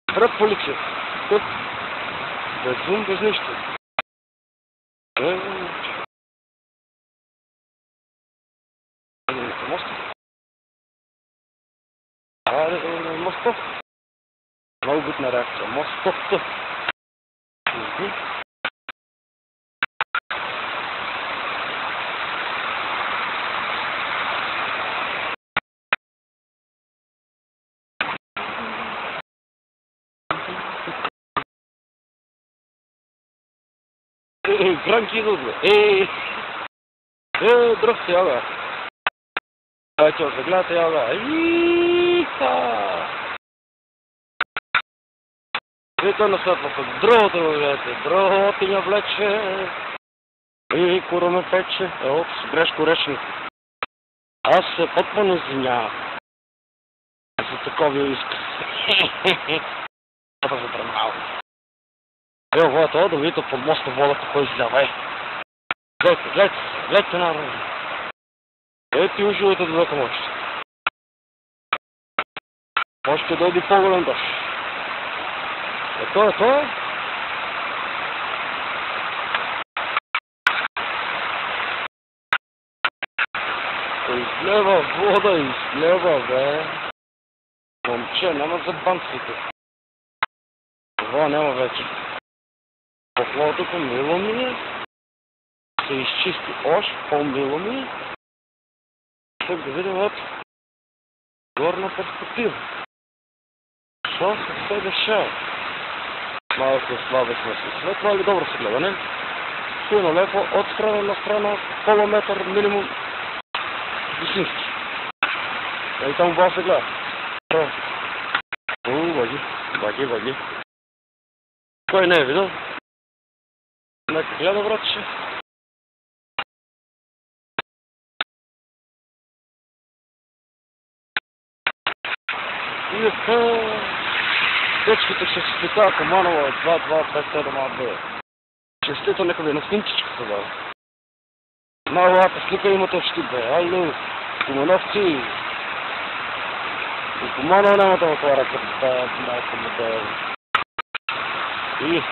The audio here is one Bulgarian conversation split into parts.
Пред полиция. Тук. Без зум, без нищо. Моста. Моста. Много битна реакция. Мостовта. Гранки идут, бе. Здрасти, ага. Чё, заглядайте, ага. Вика на светлото. Здравото, гледайте. Здравото ме влече. И кура ме пече. Опс, грешко речник. Аз се потмано извинявам. За таковия изказ. Това се премал. Водата, да видите под моста водата, кой излява. Гледайте народ. Ето и уживайте докато можете. Можете да дойде по-голям дъжд. Ето. Излева вода, излева, бе. Момче, няма за банците. Това няма вече. Поплавото мило ми е. Се изчисти още по-мило ми е. Тук да видим от горна перспектива. Що се дешава? Малко слабо сме си. След това ли добро се гледа, не? Силно леко, от страна на страна, полуметър минимум. Висински. И там това се гледа. Ваги. Кой не е видел? Нека гледа, братче. И течките ще се слика Команова 2257 АБ. Честито нека ви на снимчичка се дава. Малата слика има точки, бе. Ало, Комановци. И Команова няма да отваря като тая малко модел. И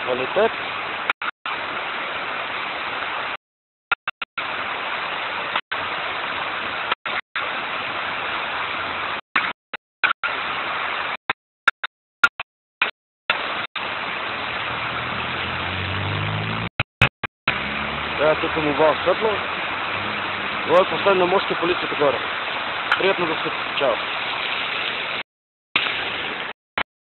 квалитет. Сега тук му бава светло. Това е последна мощна полицията горе. Приятно да се чао.